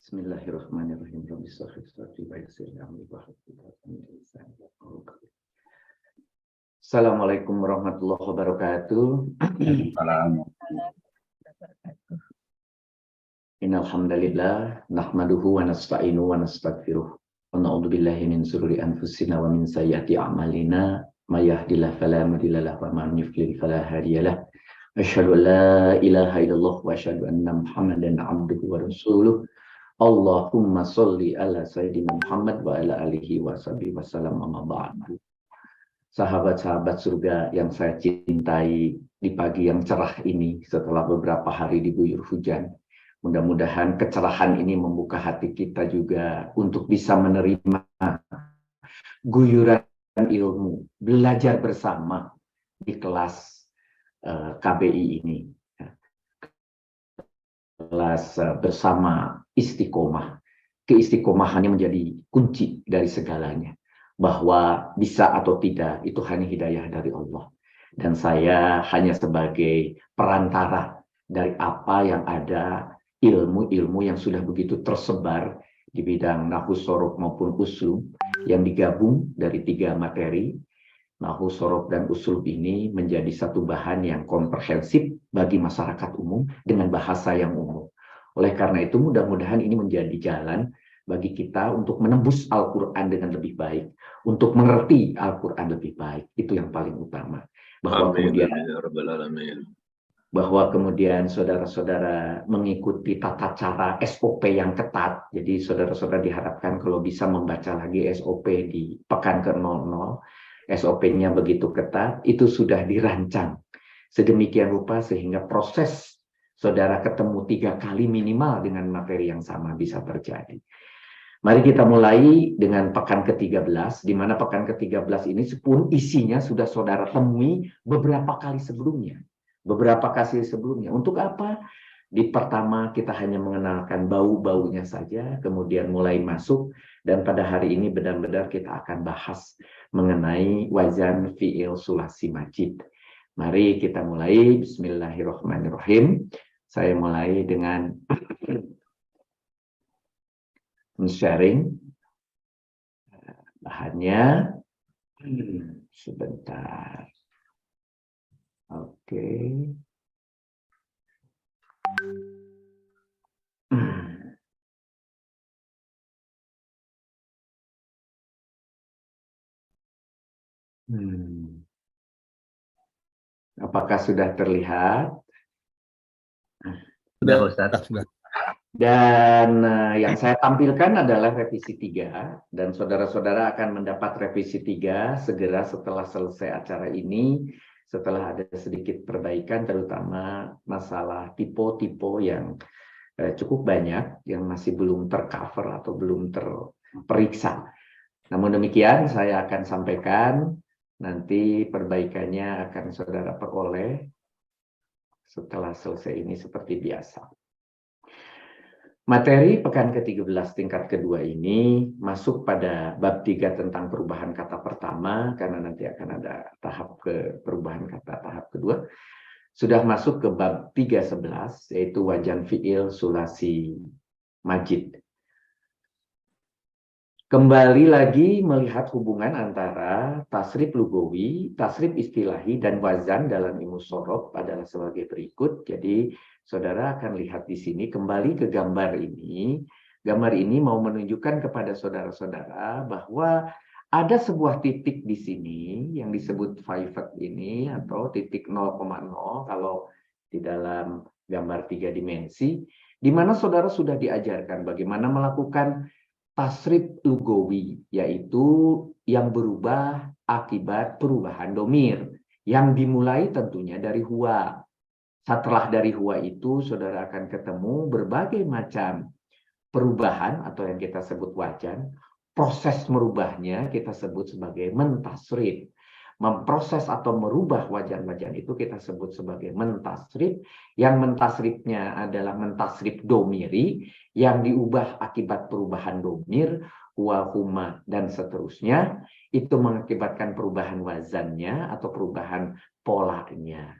Bismillahirrahmanirrahim. Rabbi shrah li sadri wa yassir li amri wahlul 'uqdatam min lisani yafqahu qawli. Assalamualaikum warahmatullahi wabarakatuh. Innal hamdalillah nahmaduhu wa nasta'inu wa nastaghfiruh wa na'udzu billahi min shururi anfusina wa min sayyiati a'malina may yahdihillahu fala mudilla lahu wa man yudlil fala hadiyalah. Asyhadu an la ilaha illallah wa asyhadu anna Muhammadan 'abduhu wa rasuluh. Allahumma sholli ala sayyidina Muhammad wa ala alihi wa sahbihi wasallam, amma ba'du. Sahabat-sahabat surga yang saya cintai, di pagi yang cerah ini setelah beberapa hari diguyur hujan, mudah-mudahan kecerahan ini membuka hati kita juga untuk bisa menerima guyuran ilmu, belajar bersama di kelas KBI ini. Kelas bersama istiqomah. Keistiqomahannya menjadi kunci dari segalanya. Bahwa bisa atau tidak itu hanya hidayah dari Allah. Dan saya hanya sebagai perantara dari apa yang ada, ilmu-ilmu yang sudah begitu tersebar di bidang nahwu sorof maupun uslub yang digabung dari 3 materi. Nahwu sorof dan uslub ini menjadi satu bahan yang komprehensif bagi masyarakat umum dengan bahasa yang umum. Oleh karena itu mudah-mudahan ini menjadi jalan bagi kita untuk menembus Al-Quran dengan lebih baik, untuk mengerti Al-Quran lebih baik. Itu yang paling utama. Bahwa kemudian saudara-saudara mengikuti tata cara SOP yang ketat. Jadi saudara-saudara diharapkan kalau bisa membaca lagi SOP di pekan ke-00. SOP-nya begitu ketat, itu sudah dirancang sedemikian rupa sehingga proses saudara ketemu 3 kali minimal dengan materi yang sama bisa terjadi. Mari kita mulai dengan pekan ke-13, di mana pekan ke-13 ini sepuluh isinya sudah saudara temui beberapa kali sebelumnya. Untuk apa? Di pertama kita hanya mengenalkan bau-baunya saja, kemudian mulai masuk, dan pada hari ini benar-benar kita akan bahas mengenai wazan fi'il sulasi majid. Mari kita mulai. Bismillahirrahmanirrahim. Saya mulai dengan sharing bahannya. Sebentar. Oke. Apakah sudah terlihat? Sudah, Ustaz. Dan yang saya tampilkan adalah revisi 3, dan saudara-saudara akan mendapat revisi 3 segera setelah selesai acara ini, setelah ada sedikit perbaikan terutama masalah tipe-tipe yang cukup banyak yang masih belum tercover atau belum terperiksa. Namun demikian saya akan sampaikan, nanti perbaikannya akan saudara peroleh setelah selesai ini seperti biasa. Materi pekan ke-13 tingkat kedua ini masuk pada bab 3 tentang perubahan kata pertama, karena nanti akan ada tahap ke perubahan kata tahap kedua. Sudah masuk ke bab 3.11, yaitu wazan fi'il sulasi majid. Kembali lagi melihat hubungan antara tasrif lugawi, tasrif istilahi, dan wazan dalam ilmu shorof adalah sebagai berikut. Jadi saudara akan lihat di sini, kembali ke gambar ini. Gambar ini mau menunjukkan kepada saudara-saudara bahwa ada sebuah titik di sini yang disebut pivot ini, atau titik 0,0 kalau di dalam gambar 3 dimensi, di mana saudara sudah diajarkan bagaimana melakukan tasrif lugawi, yaitu yang berubah akibat perubahan domir, yang dimulai tentunya dari huwa. Setelah dari huwa itu, saudara akan ketemu berbagai macam perubahan atau yang kita sebut wazan. Proses merubahnya kita sebut sebagai mentasrif. Memproses atau merubah wazan-wazan itu kita sebut sebagai mentasrif. Yang mentasrifnya adalah mentasrif domiri, yang diubah akibat perubahan domir, huwa, huma, dan seterusnya. Itu mengakibatkan perubahan wazannya atau perubahan polanya.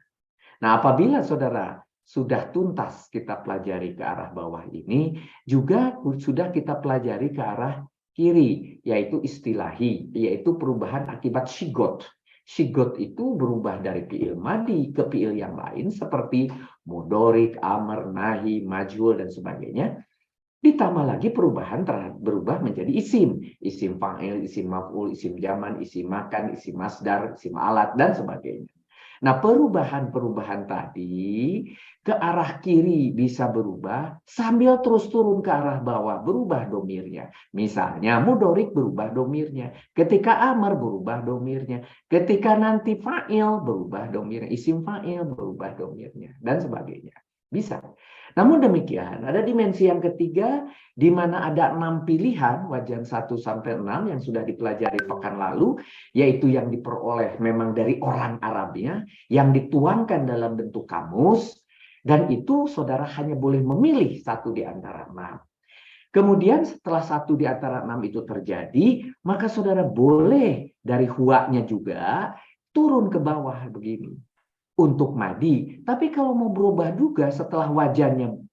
Nah, apabila saudara sudah tuntas kita pelajari ke arah bawah ini, juga sudah kita pelajari ke arah kiri, yaitu istilahi, yaitu perubahan akibat shigot. Shigot itu berubah dari fi'il madi ke fi'il yang lain seperti mudorik, amr, nahi, majhul, dan sebagainya. Ditambah lagi perubahan berubah menjadi isim. Isim fa'il, isim maf'ul, isim zaman, isim makan, isim masdar, isim alat, dan sebagainya. Nah, perubahan-perubahan tadi ke arah kiri bisa berubah sambil terus turun ke arah bawah, berubah domirnya. Misalnya mudorik berubah domirnya, ketika amar berubah domirnya, ketika nanti fa'il berubah domirnya, isim fa'il berubah domirnya, dan sebagainya. Bisa. Namun demikian, ada dimensi yang ketiga, di mana ada 6 pilihan, wajan 1 sampai 6 yang sudah dipelajari pekan lalu, yaitu yang diperoleh memang dari orang Arabnya, yang dituangkan dalam bentuk kamus, dan itu saudara hanya boleh memilih satu di antara 6. Kemudian setelah satu di antara 6 itu terjadi, maka saudara boleh dari huaknya juga turun ke bawah begini untuk madi. Tapi kalau mau berubah juga setelah wajannya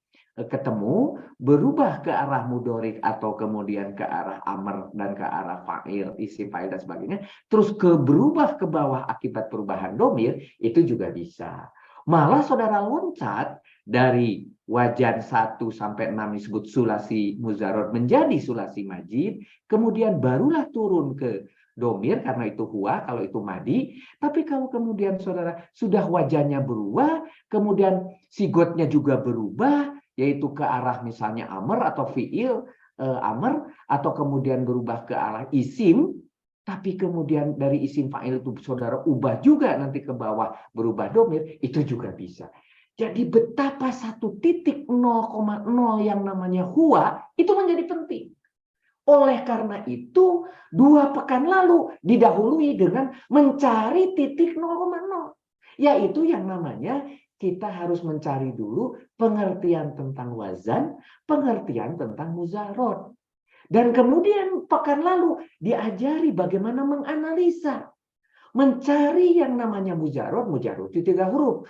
ketemu, berubah ke arah mudorik atau kemudian ke arah amr dan ke arah fa'il, isim fa'il dan sebagainya, terus berubah ke bawah akibat perubahan domir, itu juga bisa. Malah saudara loncat dari wajan 1 sampai 6 disebut sulasi muzarod menjadi sulasi majid, kemudian barulah turun ke domir karena itu huwa, kalau itu madi. Tapi kalau kemudian saudara sudah wajahnya berubah, kemudian sigotnya juga berubah, yaitu ke arah misalnya amr atau fi'il amr, atau kemudian berubah ke arah isim, tapi kemudian dari isim fa'il itu saudara ubah juga nanti ke bawah berubah domir, itu juga bisa. Jadi betapa 1.0,0 yang namanya huwa itu menjadi penting. Oleh karena itu, 2 pekan lalu didahului dengan mencari titik 0,0. Yaitu yang namanya kita harus mencari dulu pengertian tentang wazan, pengertian tentang muzarod. Dan kemudian pekan lalu diajari bagaimana menganalisa. Mencari yang namanya muzarod itu 3 huruf.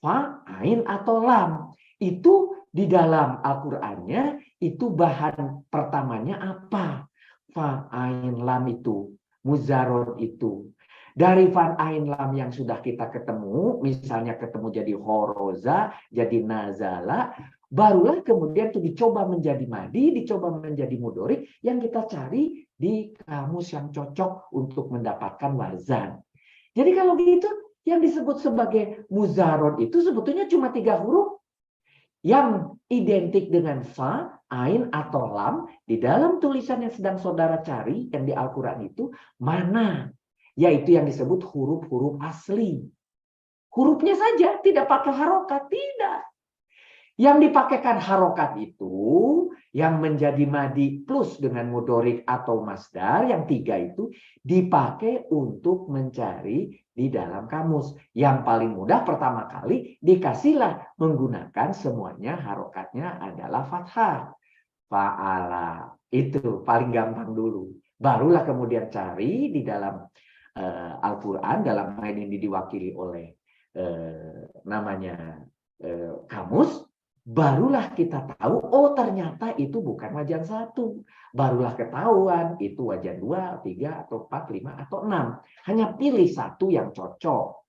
Fa, ain, atau lam. Itu di dalam Al-Qur'annya itu bahan pertamanya apa? Fa, ain, lam itu, muzarod itu. Dari fa, ain, lam yang sudah kita ketemu, misalnya ketemu jadi horoza, jadi nazala, barulah kemudian itu dicoba menjadi madi, dicoba menjadi mudorik, yang kita cari di kamus yang cocok untuk mendapatkan wazan. Jadi kalau gitu, yang disebut sebagai muzarod itu sebetulnya cuma 3 huruf yang identik dengan fa, ain, atau lam. Di dalam tulisan yang sedang saudara cari, yang di Al-Quran itu, mana? Yaitu yang disebut huruf-huruf asli. Hurufnya saja, tidak pakai harokat, tidak. Yang dipakaikan harokat itu, yang menjadi madi plus dengan mudorik atau masdar, yang 3 itu dipakai untuk mencari di dalam kamus. Yang paling mudah pertama kali dikasihlah menggunakan semuanya harokatnya adalah fathah. Fa'ala. Itu paling gampang dulu. Barulah kemudian cari di dalam Al-Quran, dalam hal ini diwakili oleh namanya kamus. Barulah kita tahu, oh ternyata itu bukan wajan 1. Barulah ketahuan, itu wajan 2, 3, atau 4, 5, atau 6. Hanya pilih satu yang cocok.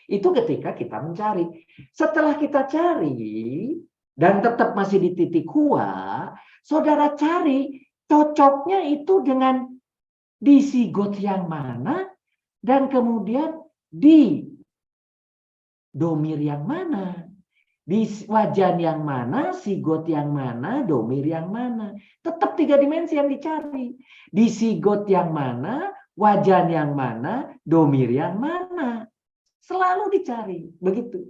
Itu ketika kita mencari. Setelah kita cari, dan tetap masih di titik huwa, saudara cari cocoknya itu dengan di sigot yang mana, dan kemudian di domir yang mana. Di wajan yang mana, sigot yang mana, domir yang mana. Tetap 3 dimensi yang dicari. Di sigot yang mana, wajan yang mana, domir yang mana. Selalu dicari. Begitu.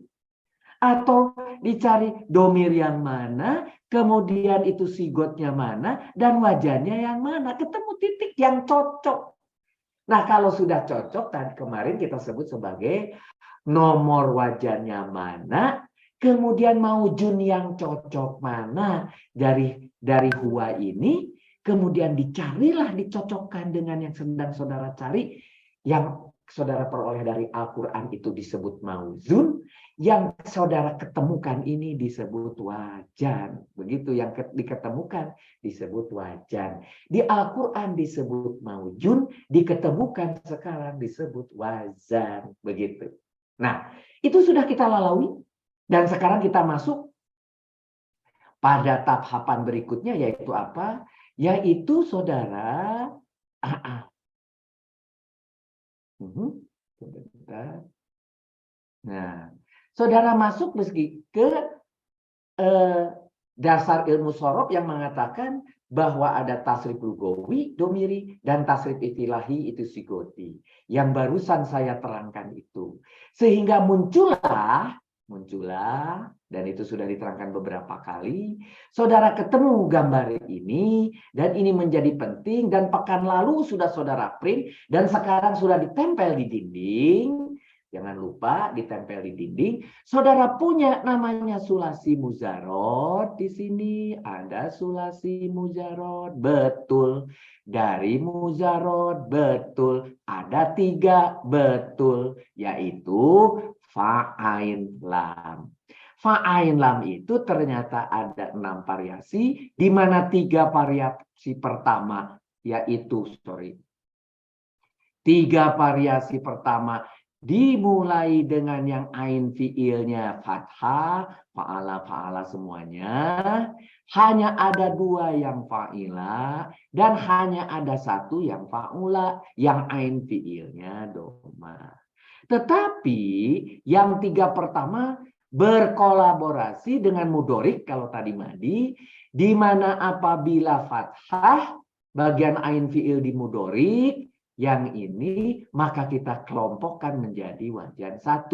Atau dicari domir yang mana, kemudian itu sigotnya mana, dan wajannya yang mana. Ketemu titik yang cocok. Nah kalau sudah cocok, tadi kemarin kita sebut sebagai nomor wajannya mana, kemudian maujun yang cocok mana dari huwa ini, kemudian dicarilah, dicocokkan dengan yang sedang saudara cari, yang saudara peroleh dari Al-Quran itu disebut mauzun, yang saudara ketemukan ini disebut wajan. Begitu yang diketemukan disebut wajan. Di Al-Quran disebut mauzun, diketemukan sekarang disebut wazan. Begitu. Nah, itu sudah kita lalui, dan sekarang kita masuk pada tahapan berikutnya, yaitu apa? Yaitu saudara, sebentar. Nah, saudara masuk meski ke dasar ilmu sorof yang mengatakan bahwa ada tasrif lugawi, domiri, dan tasrif istilahi itu sigoti. Yang barusan saya terangkan itu. Sehingga muncullah, dan itu sudah diterangkan beberapa kali, saudara ketemu gambar ini, dan ini menjadi penting, dan pekan lalu sudah saudara print, dan sekarang sudah ditempel di dinding. Jangan lupa ditempel di dinding. Saudara punya namanya sulasi mujarod. Di sini ada sulasi mujarod. Betul. Dari mujarod. Betul. Ada 3. Betul. Yaitu fa'ain lam. Fa'ain lam itu ternyata ada 6 variasi. Di mana 3 variasi pertama. Yaitu, 3 variasi pertama dimulai dengan yang ain fiilnya fathah, fa'ala semuanya. Hanya ada 2 yang fa'ila, dan hanya ada 1 yang fa'ula, yang ain fiilnya doma. Tetapi yang 3 pertama berkolaborasi dengan mudorik, kalau tadi madi, di mana apabila fathah, bagian ain fiil di mudorik, yang ini maka kita kelompokkan menjadi wajan 1,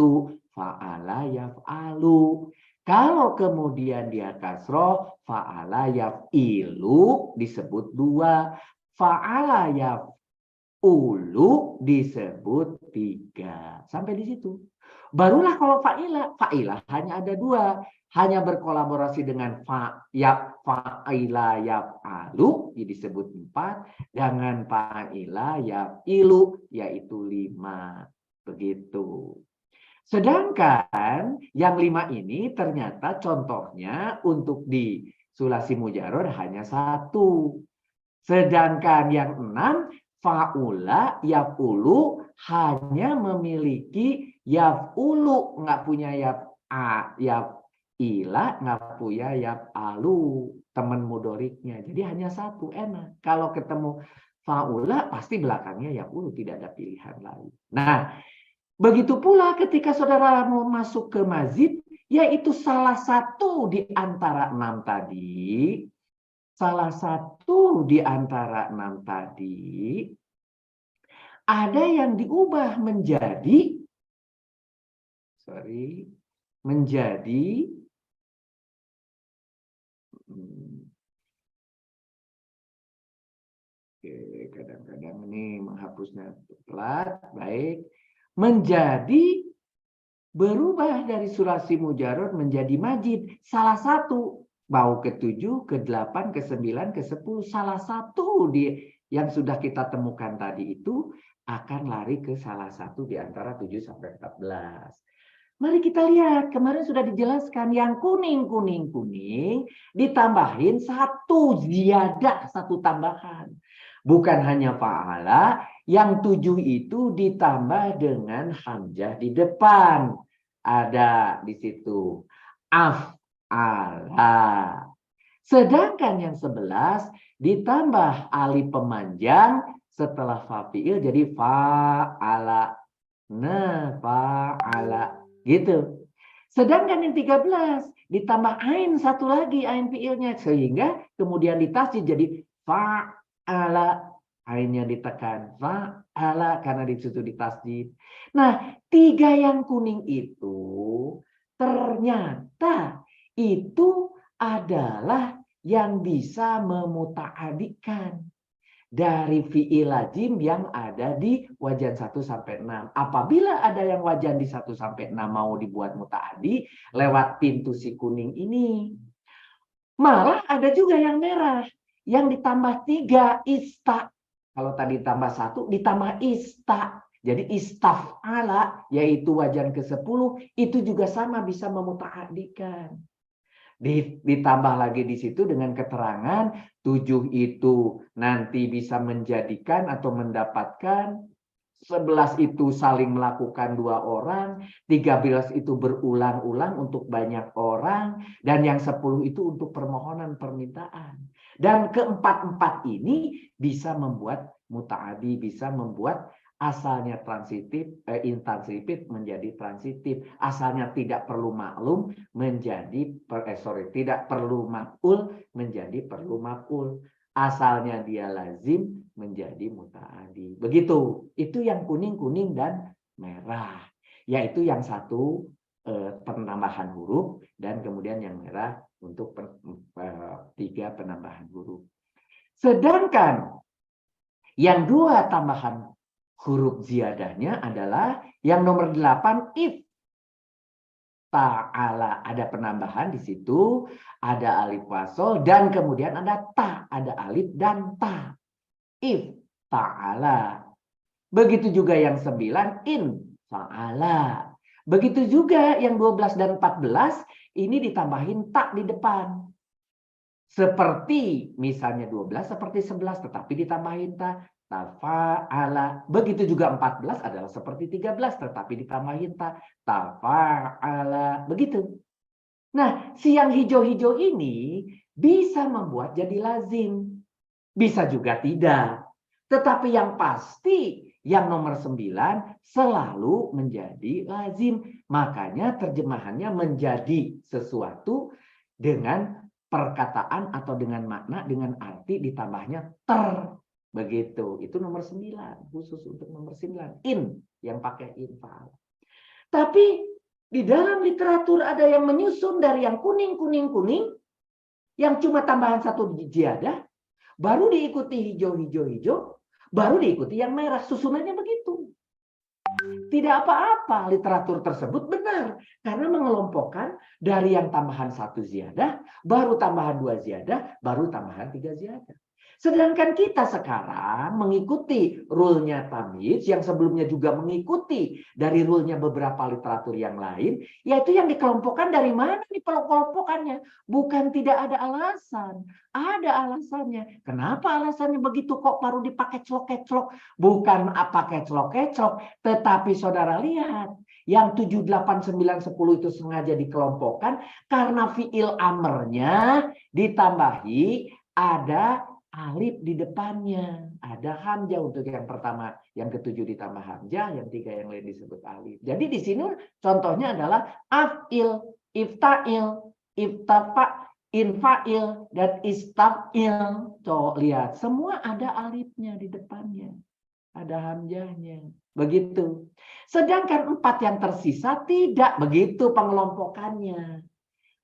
fa'ala yaf'alu. Kalau kemudian dia kasroh, fa'ala yaf'ilu disebut 2, fa'ala yaf'ulu disebut 3. Sampai di situ. Barulah kalau fa'ilah hanya ada 2. Hanya berkolaborasi dengan fa'ila yaf'alu disebut 4, dengan fa'ila yaf'ilu yaitu 5. Begitu. Sedangkan yang 5 ini ternyata contohnya untuk di sulasi mujarrad hanya 1. Sedangkan yang 6 fa'ula yaf'ulu hanya memiliki yaf'ulu, nggak punya yaf'ila, nggak punya yaf'alu, teman mudoriknya. Jadi hanya 1, enak. Kalau ketemu fa'ula pasti belakangnya yaf'ulu, tidak ada pilihan lain. Nah, begitu pula ketika saudara mau masuk ke mazid, yaitu salah satu di antara 6 tadi. Salah satu di antara 6 tadi, ada yang diubah menjadi, kadang-kadang ini menghapusnya telat, baik, menjadi berubah dari sulasi mujarrad menjadi majid. Salah satu, mau ke-7, ke-8, ke-9, ke-10, salah satu yang sudah kita temukan tadi itu akan lari ke salah satu di antara 7 sampai 14. Mari kita lihat, kemarin sudah dijelaskan yang kuning ditambahin 1 ziyadah, 1 tambahan. Bukan hanya fa'ala, yang 7 itu ditambah dengan hamzah di depan. Ada di situ af'ala. Sedangkan yang 11 ditambah alif pemanjang setelah fa'il jadi fa'ala. Nah, fa'ala. Gitu. Sedangkan yang 13 ditambah ain 1 lagi, ain fiilnya, sehingga kemudian ditasjid jadi fa'ala, ainnya ditekan, fa'ala karena di situ ditasjid. Nah, 3 yang kuning itu ternyata itu adalah yang bisa memuta'adikan dari fi'il lazim yang ada di wajan 1 sampai 6. Apabila ada yang wajan di 1 sampai 6 mau dibuat muta'adi lewat pintu si kuning ini. Malah ada juga yang merah yang ditambah 3 ista. Kalau tadi tambah 1 ditambah ista. Jadi istaf'ala yaitu wajan ke-10 itu juga sama bisa memuta'adikan. Ditambah lagi di situ dengan keterangan 7 itu nanti bisa menjadikan atau mendapatkan, 11 itu saling melakukan 2 orang, 13 itu berulang-ulang untuk banyak orang, dan yang 10 itu untuk permohonan permintaan. Dan keempat-empat ini bisa membuat muta'adi, bisa membuat asalnya transitif, intransif menjadi transitif, asalnya tidak perlu maklum menjadi tidak perlu maf'ul menjadi perlu maf'ul, asalnya dia lazim menjadi muta'adi. Begitu. Itu yang kuning dan merah. Yaitu yang satu penambahan huruf dan kemudian yang merah untuk 3 penambahan huruf. Sedangkan yang 2 tambahan huruf ziyadahnya adalah yang nomor 8 if ta'ala, ada penambahan di situ, ada alif wasol dan kemudian ada ta, ada alif dan ta. If ta'ala. Begitu juga yang 9 in fa'ala. Begitu juga yang 12 dan 14 ini ditambahin tak di depan. Seperti misalnya 12 seperti 11 tetapi ditambahin ta. Tafa'ala. Begitu juga 14 adalah seperti 13 tetapi ditambahin ta. Tafa'ala. Begitu. Nah, si yang hijau-hijau ini bisa membuat jadi lazim. Bisa juga tidak. Tetapi yang pasti yang nomor 9 selalu menjadi lazim. Makanya terjemahannya menjadi sesuatu dengan perkataan atau dengan makna, dengan arti ditambahnya ter. Begitu. Itu nomor 9. Khusus untuk nomor 9. In. Yang pakai in fa'al. Tapi di dalam literatur ada yang menyusun dari yang kuning-kuning-kuning. Yang cuma tambahan 1 ziyadah. Baru diikuti hijau-hijau-hijau. Baru diikuti yang merah. Susunannya begitu. Tidak apa-apa literatur tersebut benar. Karena mengelompokkan dari yang tambahan 1 ziyadah. Baru tambahan 2 ziyadah. Baru tambahan 3 ziyadah. Sedangkan kita sekarang mengikuti rule-nya tamyiz yang sebelumnya juga mengikuti dari rule-nya beberapa literatur yang lain, yaitu yang dikelompokkan dari mana nih kelompokannya? Bukan tidak ada alasan, ada alasannya. Kenapa alasannya begitu kok baru dipakai celok-celok? Bukan apa keclok-keclok, tetapi saudara lihat yang 7, 8, 9, 10 itu sengaja dikelompokkan karena fiil amernya ditambahi ada alif di depannya. Ada hamzah untuk yang pertama, yang ke-7 ditambah hamzah, yang 3 yang lain disebut alif. Jadi di sini contohnya adalah af'il, ifta'il, iftafa, infa'il, dan istaf'il. Tuh, lihat, semua ada alifnya di depannya. Ada hamzahnya. Begitu. Sedangkan 4 yang tersisa tidak begitu pengelompokannya.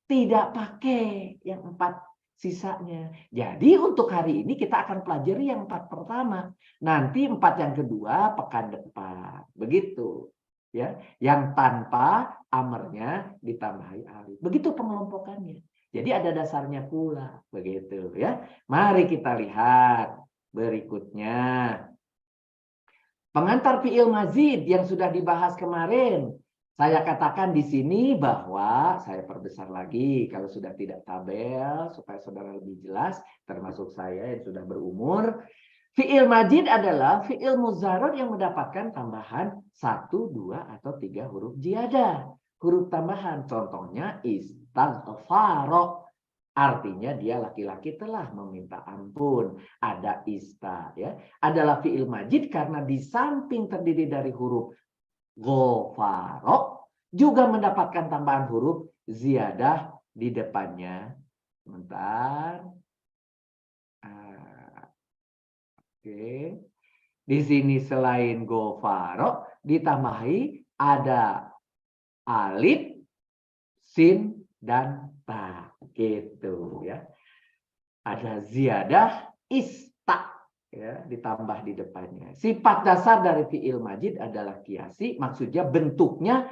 Tidak pakai yang 4 sisanya. Jadi untuk hari ini kita akan pelajari yang 4 pertama. Nanti 4 yang kedua pekan depan. Begitu. Ya, yang tanpa amernya ditambahi alif. Begitu pengelompokannya. Jadi ada dasarnya pula. Begitu ya. Mari kita lihat berikutnya. Pengantar fi'il mazid yang sudah dibahas kemarin. Saya katakan di sini bahwa saya perbesar lagi kalau sudah tidak tabel supaya saudara lebih jelas, termasuk saya yang sudah berumur. Fi'il majid adalah fi'il mudhari' yang mendapatkan tambahan 1, 2 atau 3 huruf ziyadah. Huruf tambahan contohnya istaghfara. Artinya dia laki-laki telah meminta ampun. Ada ista ya. Adalah fi'il majid karena di samping terdiri dari huruf ghafara juga mendapatkan tambahan huruf ziyadah di depannya. Sebentar. Oke. Di sini selain ghafara ditambahi ada alif, sin, dan ta. Gitu ya. Ada ziyadah ista. Ya, ditambah di depannya. Sifat dasar dari fi'il majid adalah kiasi, maksudnya bentuknya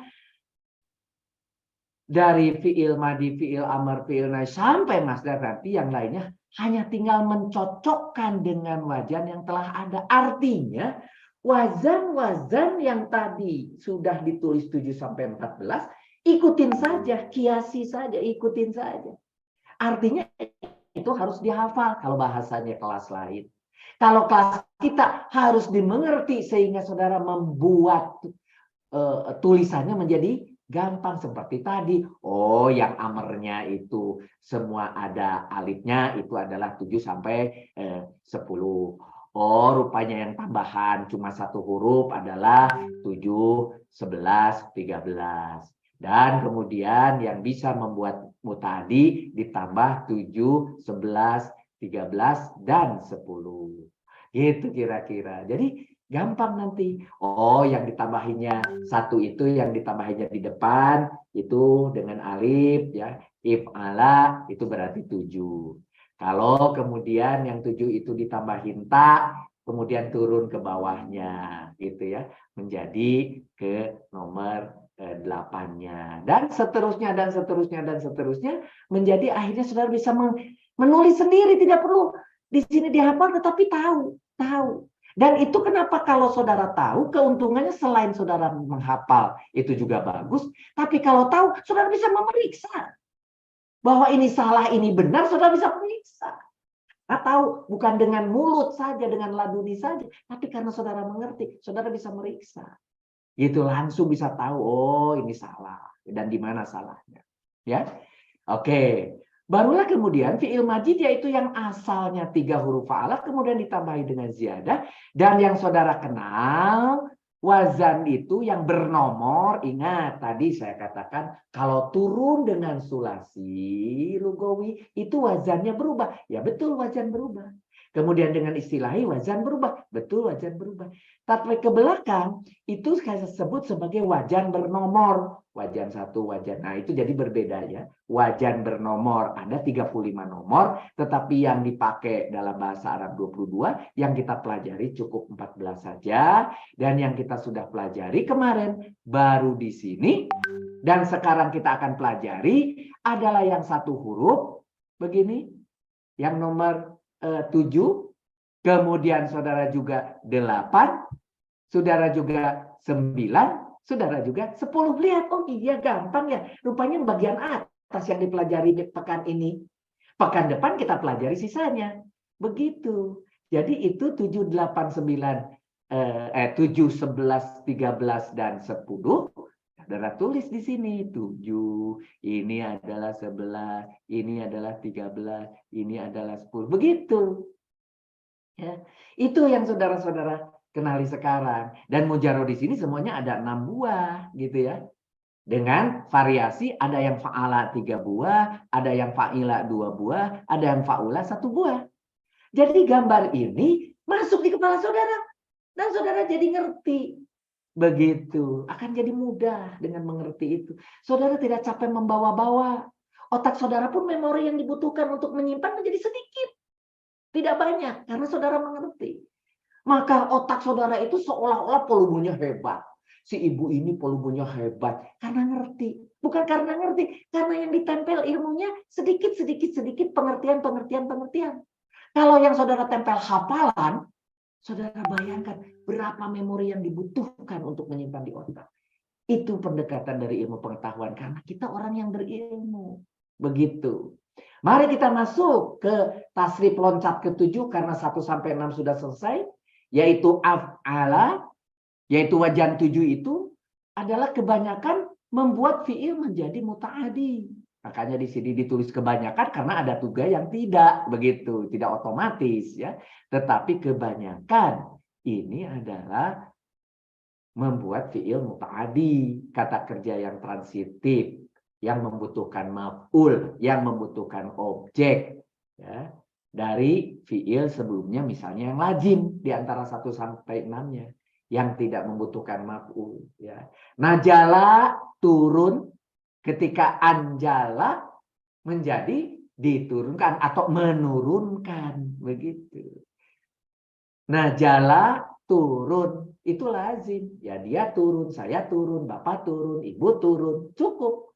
dari fi'il madi, fi'il amr, fi'il nahi sampai masdar nanti yang lainnya hanya tinggal mencocokkan dengan wajan yang telah ada. Artinya Wazan-wazan yang tadi sudah ditulis 7 sampai 14, ikutin saja, kiasi saja, ikutin saja. Artinya itu harus dihafal kalau bahasanya kelas lain. Kalau kelas kita harus dimengerti sehingga saudara membuat tulisannya menjadi gampang seperti tadi. Oh, yang amernya itu semua ada alifnya, itu adalah 7 sampai 10. Oh, rupanya yang tambahan cuma satu huruf adalah 7, 11, 13. Dan kemudian yang bisa membuat mutadi ditambah 7, 11, 13, dan 10. Gitu kira-kira. Jadi gampang nanti. Oh, yang ditambahinnya satu itu yang ditambahinnya di depan itu dengan alif ya. If ala itu berarti 7. Kalau kemudian yang 7 itu ditambahin ta, kemudian turun ke bawahnya gitu ya, menjadi ke nomor 8-nya. Dan seterusnya dan seterusnya dan seterusnya menjadi akhirnya saudara bisa menulis sendiri, tidak perlu di sini dihafal tetapi tahu. Dan itu kenapa kalau saudara tahu, keuntungannya selain saudara menghafal itu juga bagus, tapi kalau tahu, saudara bisa memeriksa. Bahwa ini salah, ini benar, saudara bisa periksa. Atau bukan dengan mulut saja, dengan laduni saja, tapi karena saudara mengerti, saudara bisa meriksa. Gitu langsung bisa tahu, oh ini salah. Dan di mana salahnya. Ya, oke. Barulah kemudian fi'il majid yaitu yang asalnya 3 huruf fa'alah kemudian ditambahi dengan ziyadah. Dan yang saudara kenal wazan itu yang bernomor. Ingat tadi saya katakan kalau turun dengan sulasi lugawi itu wazannya berubah. Ya betul wazan berubah. Kemudian dengan istilahi wazan berubah. Betul wazan berubah. Tapi ke belakang itu saya sebut sebagai wajan bernomor. Wajan 1, wajan. Nah itu jadi berbeda ya. Wajan bernomor ada 35 nomor. Tetapi yang dipakai dalam bahasa Arab 22. Yang kita pelajari cukup 14 saja. Dan yang kita sudah pelajari kemarin baru di sini. Dan sekarang kita akan pelajari adalah yang satu huruf. Begini. Yang nomor 7, kemudian saudara juga 8, saudara juga 9, saudara juga 10. Lihat, oh iya gampang ya. Rupanya bagian atas yang dipelajari di pekan ini. Pekan depan kita pelajari sisanya. Begitu. Jadi itu 7, 8, 9, 7, 11, 13, dan 10. Saudara tulis di sini 7, ini adalah 11, ini adalah 13, ini adalah 10. Begitu. Ya. Itu yang saudara-saudara kenali sekarang. Dan mujarrad di sini semuanya ada 6 buah gitu ya. Dengan variasi ada yang fa'ala 3 buah, ada yang fa'ila 2 buah, ada yang fa'ula 1 buah. Jadi gambar ini masuk di kepala saudara. Dan saudara jadi ngerti. Begitu, akan jadi mudah dengan mengerti itu. Saudara tidak capek membawa-bawa. Otak saudara pun memori yang dibutuhkan untuk menyimpan menjadi sedikit. Tidak banyak, karena saudara mengerti. Maka otak saudara itu seolah-olah volumenya hebat. Si ibu ini volumenya hebat, karena ngerti. Bukan karena ngerti, karena yang ditempel ilmunya sedikit-sedikit pengertian. Kalau yang saudara tempel hafalan, saudara bayangkan berapa memori yang dibutuhkan untuk menyimpan di otak. Itu pendekatan dari ilmu pengetahuan karena kita orang yang berilmu. Begitu. Mari kita masuk ke tasrif loncat ke-7 karena 1 sampai 6 sudah selesai, yaitu af'ala, yaitu wajan 7 itu adalah kebanyakan membuat fi'il menjadi muta'adi. Makanya di sini ditulis kebanyakan karena ada juga yang tidak begitu, tidak otomatis ya. Tetapi kebanyakan ini adalah membuat fi'il muta'adi, kata kerja yang transitif, yang membutuhkan maf'ul, yang membutuhkan objek ya. Dari fi'il sebelumnya misalnya yang lazim di antara 1 sampai 6-nya yang tidak membutuhkan maf'ul ya. Najala turun, ketika anjala menjadi diturunkan atau menurunkan begitu. Najala turun itu lazim ya, dia turun, saya turun, bapak turun, ibu turun, cukup.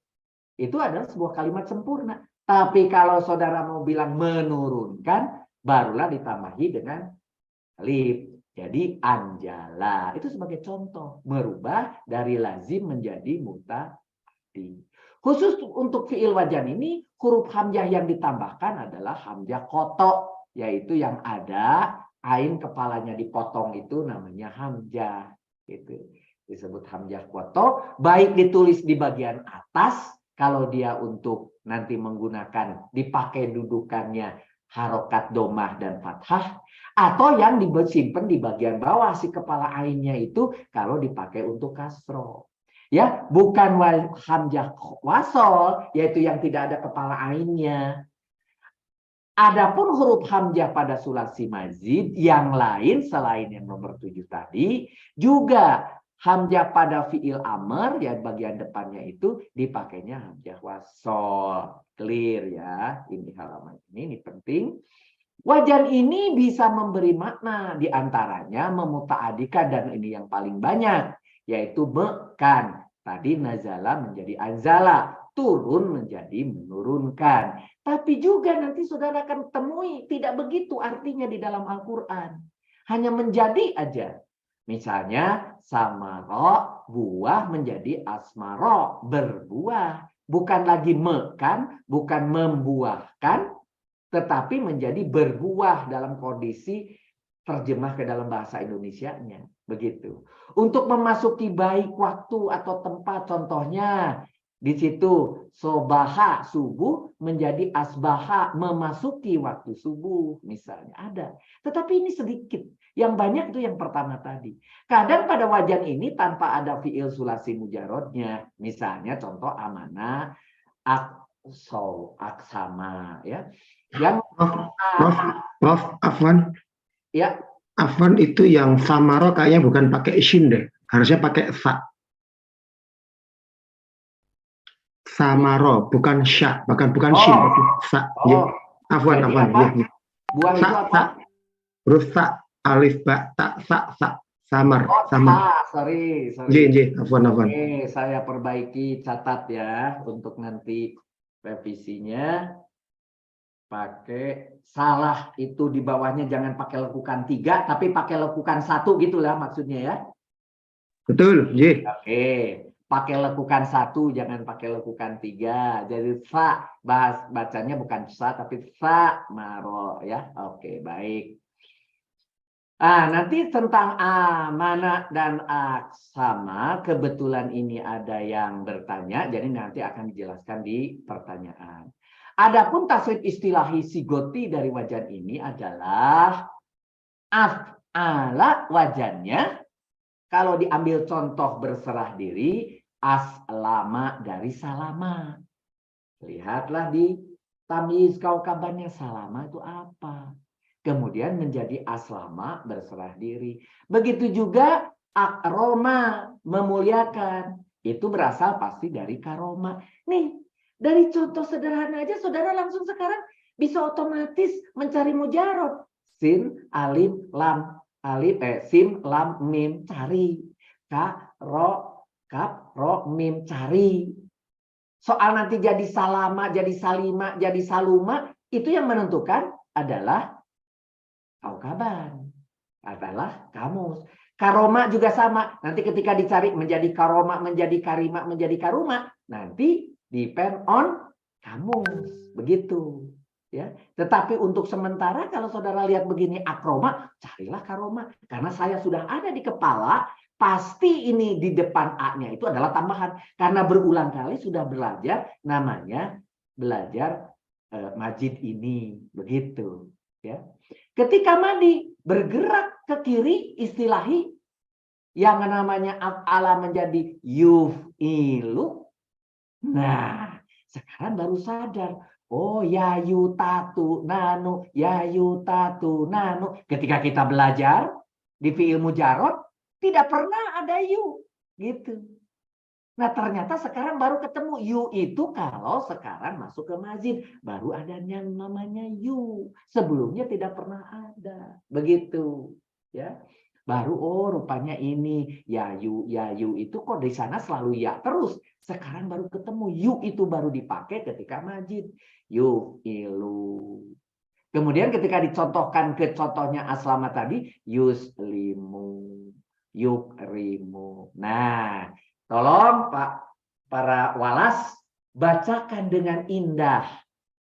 Itu adalah sebuah kalimat sempurna. Tapi kalau saudara mau bilang menurunkan, barulah ditambahi dengan alif. Jadi anjala itu sebagai contoh merubah dari lazim menjadi muta'addi. Khusus untuk fiil wajan ini huruf hamzah yang ditambahkan adalah hamzah kotok, yaitu yang ada ain kepalanya dipotong itu namanya hamzah. Gitu. Disebut hamzah kotok, baik ditulis di bagian atas kalau dia untuk nanti menggunakan dipakai dudukannya harokat domah dan fathah, atau yang disimpan di bagian bawah si kepala ainnya itu kalau dipakai untuk kasroh. Ya, bukan hamzah wasol, yaitu yang tidak ada kepala ainnya. Adapun huruf hamzah pada sulasi mazid yang lain selain yang nomor 7 tadi, juga hamzah pada fiil amr, ya bagian depannya itu dipakainya hamzah wasol. Clear ya, ini halaman ini penting. Wajan ini bisa memberi makna diantaranya memuta'adikan dan ini yang paling banyak, yaitu mekan. Tadi nazala menjadi anzala, turun menjadi menurunkan. Tapi juga nanti saudara akan temui tidak begitu artinya di dalam Al-Quran. Hanya menjadi aja. Misalnya samaro, buah menjadi asmaro, berbuah. Bukan lagi mekan, bukan membuahkan, tetapi menjadi berbuah dalam kondisi terjemah ke dalam bahasa Indonesianya. Begitu. Untuk memasuki baik waktu atau tempat, contohnya di situ sobaha subuh menjadi asbaha memasuki waktu subuh misalnya ada. Tetapi ini sedikit. Yang banyak itu yang pertama tadi. Kadang pada wajan ini tanpa ada fiil sulasi mujarodnya. Misalnya contoh amanah, aksama ya. Yang Prof, Afwan. Ya. Afwan itu yang samaro kayaknya bukan pakai shin deh. Harusnya pakai sa. Samaro, bukan sya, bukan shin, tapi sa. Oh. Afwan, Jadi Afwan. apa? Ya. Buah Sa, itu apa? Huruf sa, alif, ba, ta, sa. Samar, Oh, samar. sorry. Afwan. Oke, saya perbaiki, catat ya untuk nanti revisinya. Pakai salah itu di bawahnya jangan pakai lekukan 3, tapi pakai lekukan 1 gitulah maksudnya ya. Betul, Oke, pakai lekukan 1, jangan pakai lekukan 3. Jadi sa, bacanya bukan sa tapi sa maro ya. Oke, baik. Nanti tentang amanah dan aksama, kebetulan ini ada yang bertanya, jadi nanti akan dijelaskan di pertanyaan. Adapun tasrif istilahi sigoti dari wajan ini adalah af'ala wajannya. Kalau diambil contoh berserah diri, aslama dari salama. Lihatlah di tamyiz kaukabannya salama itu apa. Kemudian menjadi aslama berserah diri. Begitu juga akroma memuliakan. Itu berasal pasti dari karoma. Nih, dari contoh sederhana aja saudara langsung sekarang bisa otomatis mencari mujarot. Sin, alif, lam, sim, lam, mim, cari. Ka, ro, kap, ro, mim, cari. Soal nanti jadi salama, jadi salima, jadi saluma, itu yang menentukan adalah kaukaban, adalah kamus. Karoma juga sama. Nanti ketika dicari menjadi karoma, menjadi karima, menjadi karuma, nanti depend on kamus. Begitu. Ya. Tetapi untuk sementara kalau saudara lihat begini akroma, carilah karoma. Karena saya sudah ada di kepala, pasti ini di depan A-nya itu adalah tambahan. Karena berulang kali sudah belajar, namanya belajar majid ini. Begitu. Ya. Ketika madi bergerak ke kiri istilahi yang namanya af'ala menjadi yuf'ilu. Nah, sekarang baru sadar. Oh, yayutatu nanu, yayutatu nanu. Ketika kita belajar di fi'il mujarod tidak pernah ada yu gitu. Nah, ternyata sekarang baru ketemu yu itu kalau sekarang masuk ke mazid. Baru ada yang namanya yu. Sebelumnya tidak pernah ada. Begitu. Ya. Baru, oh rupanya ini. Ya yu itu kok di sana selalu ya terus. Sekarang baru ketemu yu itu baru dipakai ketika mazid. Yu ilu. Kemudian ketika dicontohkan ke contohnya aslama tadi, yuslimu, yukrimu. Nah, tolong Pak para walas bacakan dengan indah.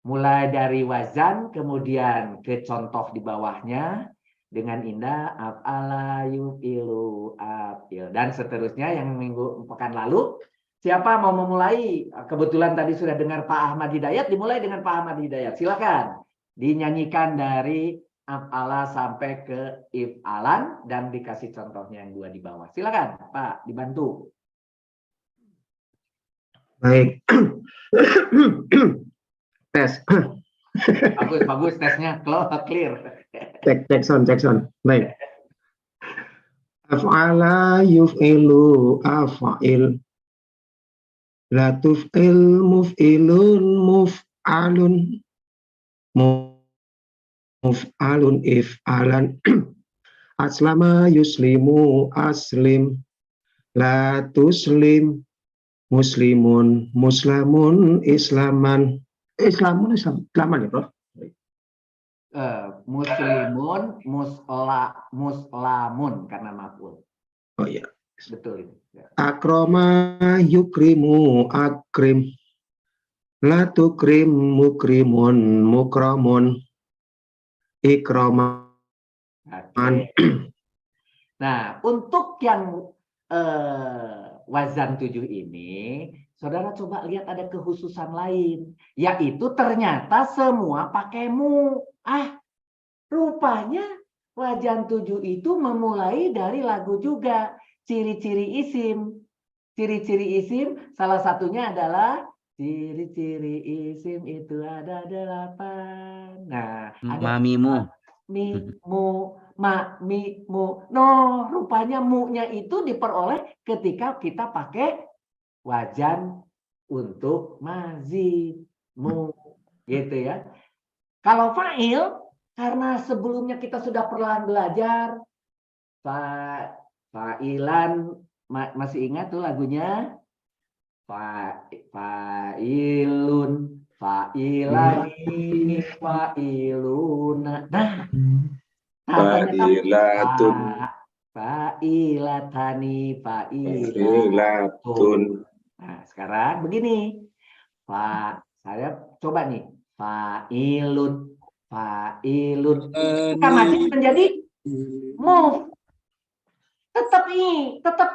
Mulai dari wazan, kemudian ke contoh di bawahnya dengan indah af'ala yufilu af'il dan seterusnya yang minggu pekan lalu. Siapa mau memulai? Kebetulan tadi sudah dengar Pak Ahmad Hidayat, dimulai dengan Pak Ahmad Hidayat. Silakan. Dinyanyikan dari af'ala sampai ke if'alan dan dikasih contohnya yang 2 di bawah. Silakan, Pak, dibantu. Baik. Tes. Bagus tesnya clear. Cek sound. Baik. Af'ala yuf'ilu af'il. La tuf'il muf'ilun muf'alun. Muf'alun if'alan. Aslama yuslimu aslim. La tuslim muslimun muslamun islaman. Islaman ya, Prof? Muslimun muslamun karena maf'ul. Oh iya. Betul itu. Ya. Akroma yukrimu akrim. La tukrim mukrimun mukramun. Ikraman. Okay. Nah, untuk yang wazan 7 ini, saudara coba lihat ada kekhususan lain, yaitu ternyata semua pakai mu. Rupanya wazan 7 itu memulai dari lagu juga. Ciri-ciri isim. Ciri-ciri isim salah satunya adalah ciri-ciri isim itu ada 8. Nah, ada mamimu. Mi, mu, ma, mi, mu. No, rupanya mu-nya itu diperoleh ketika kita pakai wajan untuk mazid. Mu, gitu ya. Kalau fa'il, karena sebelumnya kita sudah pernah belajar, fa'ilan, masih ingat tuh lagunya? Fa'ilun. Fa'ilani, fa'iluna. Nah, fa'ilatun, fa'ilatani, fa'ilatun. Nah, sekarang begini. Saya coba nih. Fa'ilun, fa'ilun. Bukan majid menjadi move. Tetap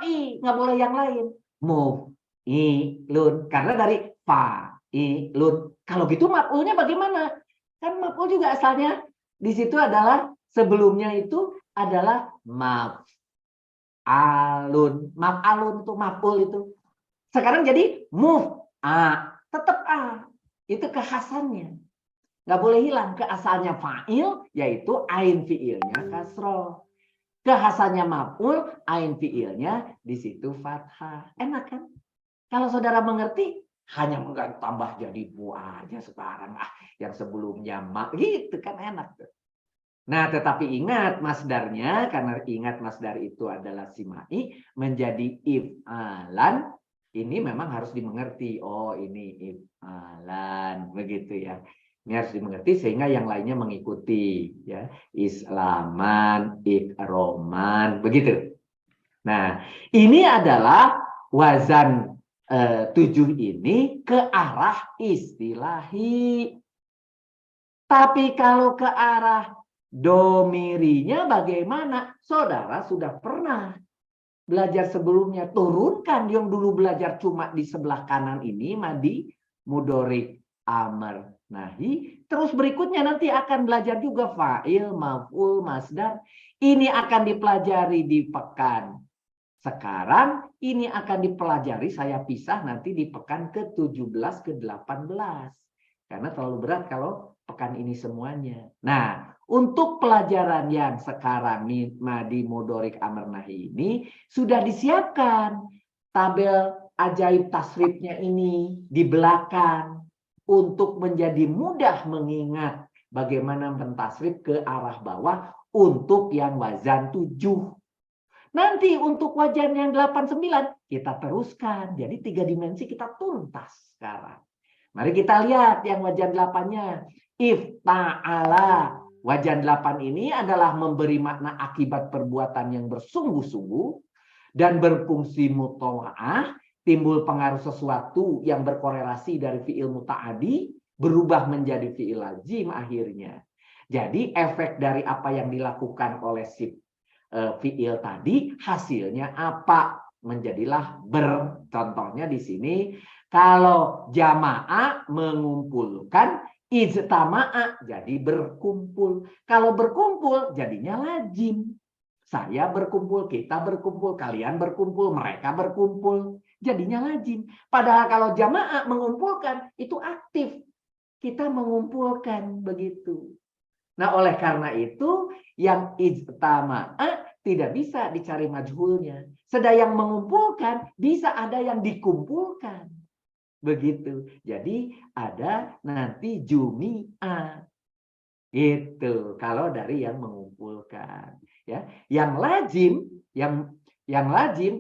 i, nggak boleh yang lain. Move, ilun. Karena dari fa'ilun. Kalau gitu maf'ulnya bagaimana? Kan maf'ul juga asalnya di situ adalah sebelumnya itu adalah maf'alun. Maf'alun itu maf'ul itu. Sekarang jadi move, tetap a. Itu kekhasannya. Nggak boleh hilang keasalnya fa'il yaitu ain fi'ilnya kasroh. Kekhasannya maf'ul ain fi'ilnya di situ fathah. Enak kan? Kalau saudara mengerti hanya tambah jadi bu aja sekarang yang sebelumnya gitu kan enak tuh. Nah, tetapi ingat masdarnya karena ingat masdar itu adalah simai menjadi if'alan ini memang harus dimengerti. Oh, ini if'alan begitu ya. Ini harus dimengerti sehingga yang lainnya mengikuti ya. Islaman, ikroman begitu. Nah, ini adalah wazan 7 ini ke arah istilahi. Tapi kalau ke arah domirinya bagaimana? Saudara sudah pernah belajar sebelumnya. Turunkan yang dulu belajar cuma di sebelah kanan ini, madi, mudorik, amr, nahi. Terus berikutnya nanti akan belajar juga fa'il, maf'ul, masdar. Ini akan dipelajari di pekan sekarang, ini akan dipelajari, saya pisah nanti di pekan ke-17, ke-18. Karena terlalu berat kalau pekan ini semuanya. Nah, untuk pelajaran yang sekarang, madi, mudorik, amr, nahi ini, sudah disiapkan tabel ajaib tasrifnya ini di belakang. Untuk menjadi mudah mengingat bagaimana mentasrif ke arah bawah untuk yang wazan 7. Nanti untuk wajan yang 89 kita teruskan. Jadi 3 dimensi kita tuntas sekarang. Mari kita lihat yang wajan 8-nya. Ifta'ala. Wajan 8 ini adalah memberi makna akibat perbuatan yang bersungguh-sungguh dan berfungsi mutawa'ah, timbul pengaruh sesuatu yang berkorelasi dari fi'il muta'adi berubah menjadi fi'il lazim akhirnya. Jadi efek dari apa yang dilakukan oleh si fi'il tadi hasilnya apa? Menjadilah ber. Contohnya di sini kalau jamaah mengumpulkan, ijtama'a jadi berkumpul. Kalau berkumpul jadinya lazim. Saya berkumpul, kita berkumpul, kalian berkumpul, mereka berkumpul. Jadinya lazim. Padahal kalau jamaah mengumpulkan, itu aktif. Kita mengumpulkan begitu. Nah, oleh karena itu, yang ijtama'a tidak bisa dicari majhulnya. Sedang yang mengumpulkan, bisa ada yang dikumpulkan. Begitu. Jadi, ada nanti jumi'a. Itu kalau dari yang mengumpulkan, ya. Yang lazim, yang lazim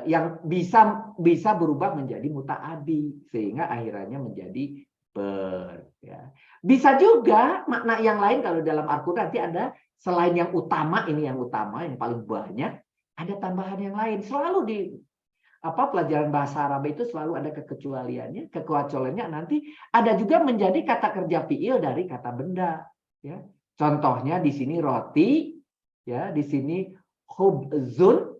yang bisa berubah menjadi muta'adi sehingga akhirnya menjadi ber, ya. Bisa juga makna yang lain kalau dalam Al-Qur'an nanti ada selain yang utama, ini yang utama yang paling banyak, ada tambahan yang lain. Selalu di pelajaran bahasa Arab itu selalu ada kekecualiannya, kekecualiannya nanti ada juga menjadi kata kerja fiil dari kata benda, ya. Contohnya di sini roti, ya, di sini khubzun,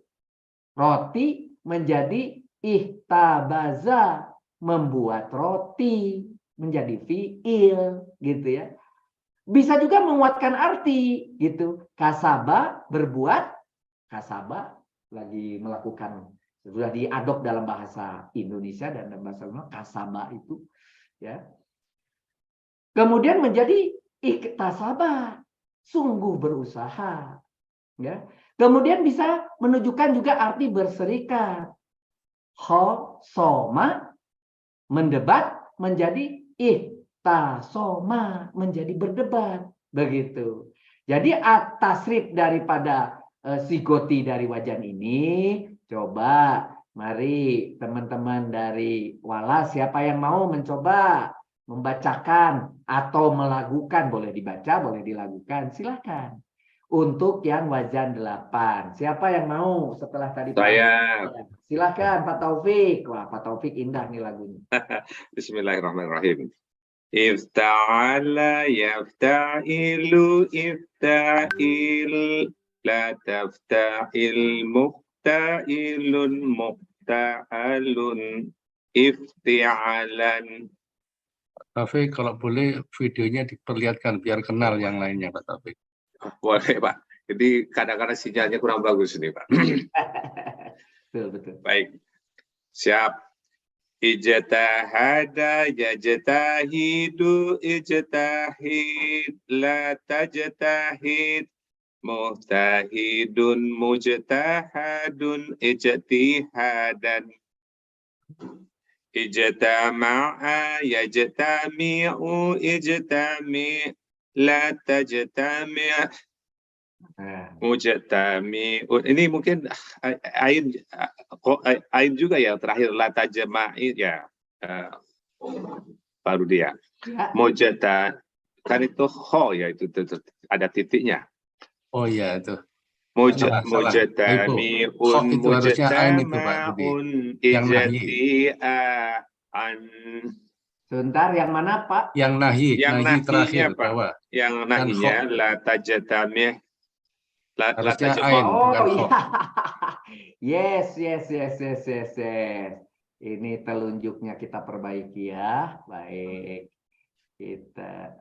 roti menjadi ihtabaza, membuat roti, menjadi fiil gitu ya. Bisa juga menguatkan arti gitu. Kasaba berbuat, kasaba lagi melakukan, sudah diadop dalam bahasa Indonesia dan dalam bahasa Indonesia kasaba itu, ya. Kemudian menjadi iktasaba, sungguh berusaha, ya. Kemudian bisa menunjukkan juga arti berserikat. Khosoma, mendebat, menjadi ihtasoma, menjadi berdebat, begitu. Jadi tasrif daripada sigoti dari wajan ini, coba mari teman-teman dari Walas, siapa yang mau mencoba membacakan atau melakukan, boleh dibaca, boleh dilakukan, silakan. Untuk yang wajan 8, siapa yang mau setelah tadi? Saya. Silakan Pak Taufik. Wah, Pak Taufik indah nih lagunya. Bismillahirrahmanirrahim. Ifta'ala yafta'ilu ifta'il, la tafta'il mufta'ilun mufta'alun ifti'alan. Taufik, kalau boleh videonya diperlihatkan biar kenal yang lainnya, Pak Taufik. Boleh, Pak. Jadi kadang-kadang sinyalnya kurang bagus ini, Pak. Betul. Baik. Siap. Ijtahada yajtahidu ijtahid la tajtahid, mujtahidun mujtahadun ijtihadan. Ijtama'a yajtami'u ijtami' la tajtami', mujtami. Ini mungkin ain juga ya terakhir, la tajma'i ya, baru dia. Mujta, kan itu kho ya, itu ada titiknya. Oh iya itu. Mujtami'un mujtama'un ijti'an. Sebentar, yang mana Pak? Yang nahi, yang nahi terakhir Pak. bawah. Yang nahinya la tajtami'. Harusnya ain, bukan kho. Iya. Yes. Ini telunjuknya kita perbaiki ya. Baik. Kita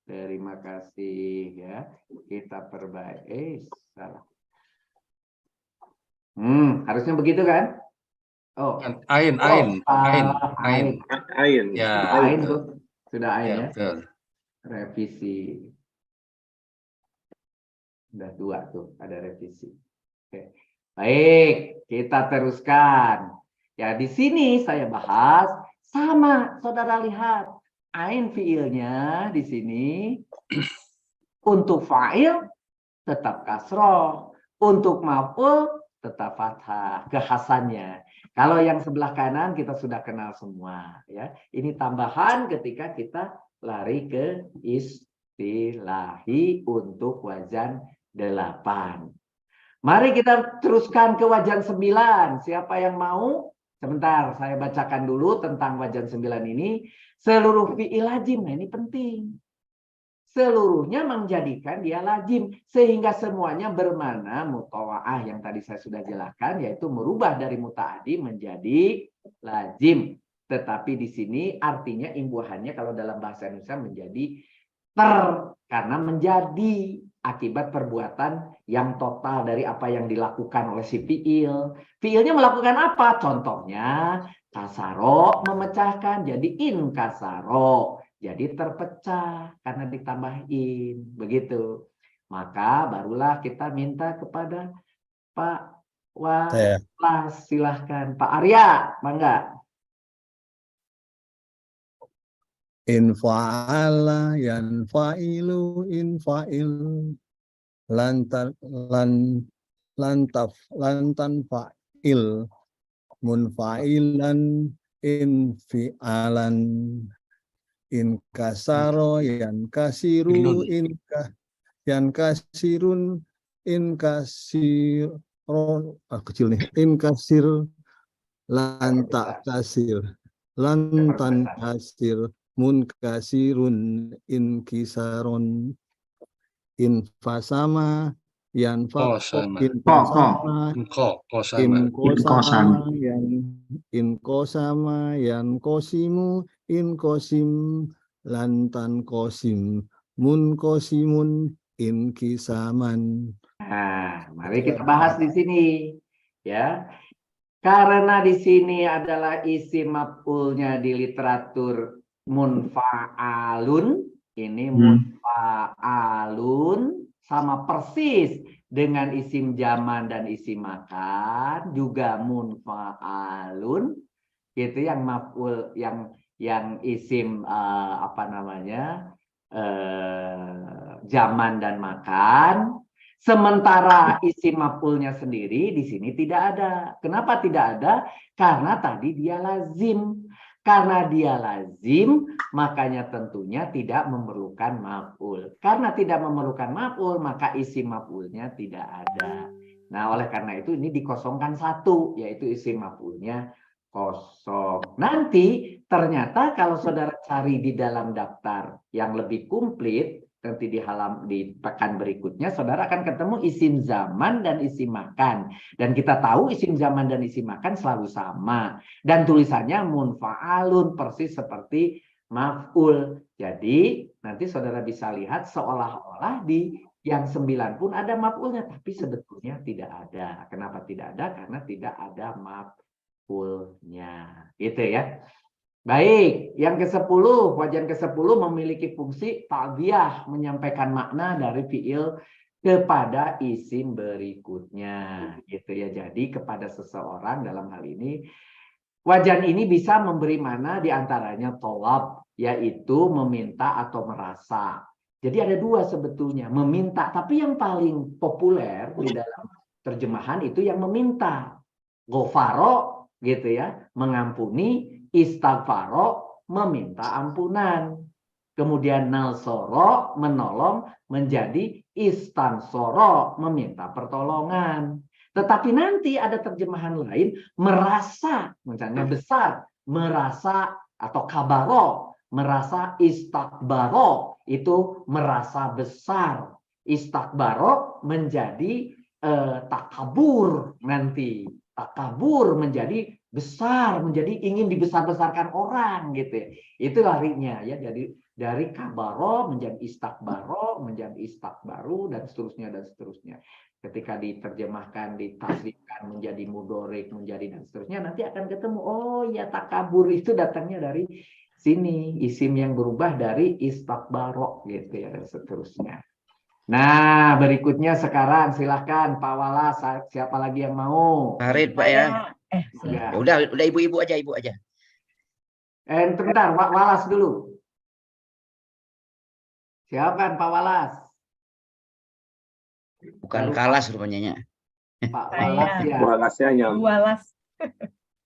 terima kasih ya. Kita perbaiki. Salah. Harusnya begitu kan? Oh, ain. Ya, ain tuh. Sudah ain ya. Betul. Revisi. Sudah 2 tuh, ada revisi. Oke. Baik, kita teruskan. Ya, di sini saya bahas sama, saudara lihat. Ain fiilnya di sini untuk fa'il tetap kasroh. Untuk maf'ul tetap fathah, kekhasannya. Kalau yang sebelah kanan kita sudah kenal semua, ya. Ini tambahan ketika kita lari ke istilahi untuk wajan 8. Mari kita teruskan ke wajan 9. Siapa yang mau? Sebentar, saya bacakan dulu tentang wajan 9 ini. Seluruh fi'il lazim, nah ini penting. Seluruhnya menjadikan dia lazim, sehingga semuanya bermakna mutawa'ah yang tadi saya sudah jelaskan, yaitu merubah dari muta'addi menjadi lazim. Tetapi di sini artinya imbuhannya kalau dalam bahasa Indonesia menjadi karena menjadi akibat perbuatan yang total dari apa yang dilakukan oleh si fi'il. Fi'ilnya melakukan apa? Contohnya kasaro memecahkan, jadi in kasaro. Jadi terpecah karena ditambahin, begitu. Maka barulah kita minta kepada Pak Walas, silahkan. Pak Arya, bangga. Infa'ala yanfa'ilu infa'il lantan fa'il munfa'ilan infi'alan inkasaro yankasiru yankasirun inkasiron kecil nih inkasir lantak kasir lantan kasir munkasirun inkisaron infasama Kosama. infasama Kosama. inkosama inkosama yankosimu inkosim lantan kosim munkosimun inkisaman. Nah, mari kita bahas di sini, ya. Karena di sini adalah isim maf'ulnya di literatur munfa'alun, ini munfa'alun sama persis dengan isim zaman dan isim makan, juga munfa'alun, itu yang maf'ul yang isim zaman dan makan. Sementara isim maf'ulnya sendiri di sini tidak ada. Kenapa tidak ada? Karena tadi dia lazim. Karena dia lazim, makanya tentunya tidak memerlukan maf'ul. Karena tidak memerlukan maf'ul, maka isim maf'ulnya tidak ada. Nah, oleh karena itu ini dikosongkan satu, yaitu isim maf'ulnya kosong. Nanti ternyata kalau saudara cari di dalam daftar yang lebih komplit, nanti di pekan berikutnya saudara akan ketemu isim zaman dan isim makan, dan kita tahu isim zaman dan isim makan selalu sama dan tulisannya munfa'alun persis seperti maf'ul. Jadi nanti saudara bisa lihat seolah-olah di yang 9 pun ada maf'ulnya, tapi sebetulnya tidak ada. Kenapa tidak ada? Karena tidak ada maf'ulnya, gitu ya. Baik, yang ke-10, wajan ke-10 memiliki fungsi ta'diyah, menyampaikan makna dari fi'il kepada isim berikutnya, gitu ya. Jadi kepada seseorang dalam hal ini, wajan ini bisa memberi makna diantaranya tolab, yaitu meminta atau merasa. Jadi ada dua sebetulnya, meminta, tapi yang paling populer di dalam terjemahan itu yang meminta. Ghafaro, gitu ya, mengampuni. Istaghfaro, meminta ampunan. Kemudian nalsoro, menolong, menjadi istansoro, meminta pertolongan. Tetapi nanti ada terjemahan lain, merasa, misalnya besar, merasa atau kabaro, merasa istakbaro, itu merasa besar. Istakbaro menjadi takabur nanti. Takabur menjadi besar, menjadi ingin dibesar-besarkan orang, gitu. Itu larinya ya. Jadi dari kabaro menjadi istakbaro, menjadi istakbaru, dan seterusnya dan seterusnya. Ketika diterjemahkan, ditafsirkan menjadi mudorik, menjadi dan seterusnya, nanti akan ketemu, oh ya takabur itu datangnya dari sini, isim yang berubah dari istakbaro, gitu ya, dan seterusnya. Nah, berikutnya sekarang silahkan Pak Walas, siapa lagi yang mau? Farid Pak ya. Ya. Udah ibu aja. Sebentar, Pak Walas dulu. Silakan Pak Walas. Bukan kalas rupanya. Pak Walas ya. Walasnya nyam. Walas.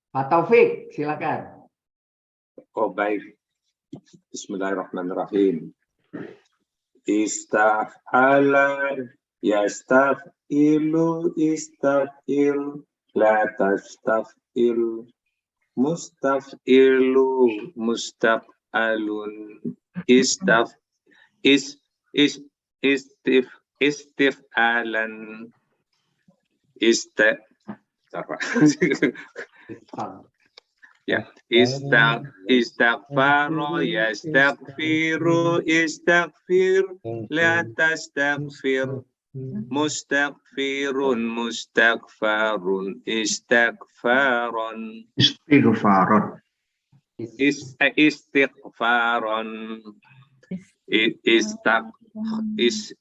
Pak Taufik, silakan. Oh baik. Bismillahirrahmanirrahim. Istaf'ala yastaf'ilu istaf'il la tastaf'il mustaf'ilu mustaf'alun istif'alan ya istaghfaro yastaghfiru istaghfir la tastaghfir mustaghfirun mustaghfarun istighfaron Istighfaron. istighfaron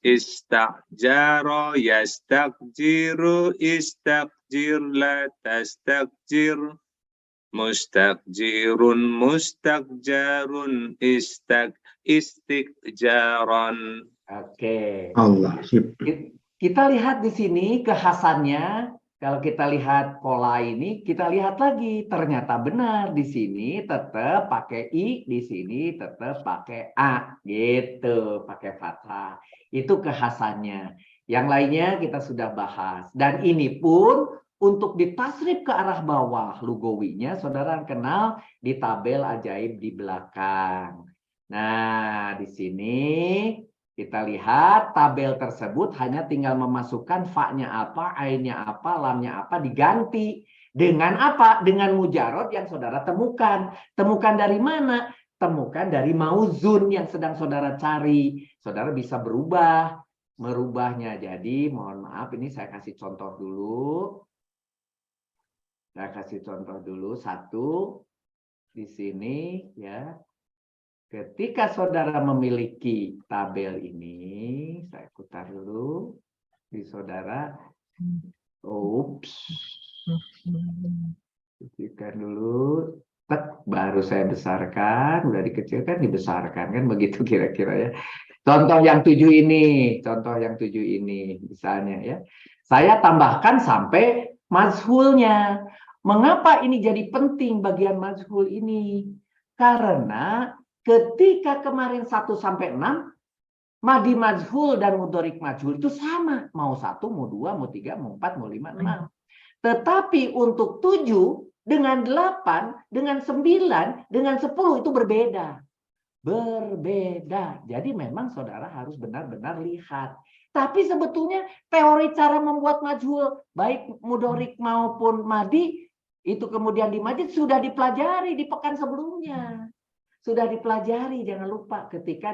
istajaro yastaghjiru istaghjir la tastaghjir mustajirun mustajjarun istighjaran. Oke. Allah, sip. Kita lihat di sini kekhasannya. Kalau kita lihat pola ini, kita lihat lagi. Ternyata benar di sini tetap pakai I, di sini tetap pakai A. Gitu, pakai fathah. Itu kekhasannya. Yang lainnya kita sudah bahas. Dan ini pun untuk ditasrif ke arah bawah lugawinya, saudara kenal di tabel ajaib di belakang. Nah, di sini kita lihat tabel tersebut hanya tinggal memasukkan fa-nya apa, ainnya apa, lamnya apa, diganti. Dengan apa? Dengan mujarod yang saudara temukan. Temukan dari mana? Temukan dari mauzun yang sedang saudara cari. Saudara bisa merubahnya. Jadi mohon maaf, ini saya kasih contoh dulu. Saya kasih contoh dulu satu. Di sini ya. Ketika saudara memiliki tabel ini, saya putar dulu di saudara. Ups. Kecilkan dulu. Baru saya besarkan, udah dikecilkan, dibesarkan, kan begitu kira-kira ya. Contoh yang 7 ini, misalnya ya. Saya tambahkan sampai mazhulnya. Mengapa ini jadi penting bagian mazhul ini? Karena ketika kemarin 1 sampai 6, madi majhul dan mudhorik majhul itu sama. Mau 1, mau 2, mau 3, mau 4, mau 5, 6. Tetapi untuk 7, dengan 8, dengan 9, dengan 10 itu berbeda. Berbeda. Jadi memang saudara harus benar-benar lihat. Tapi sebetulnya teori cara membuat majhul, baik mudhorik maupun madi, itu kemudian di majid sudah dipelajari di pekan sebelumnya. Sudah dipelajari, jangan lupa ketika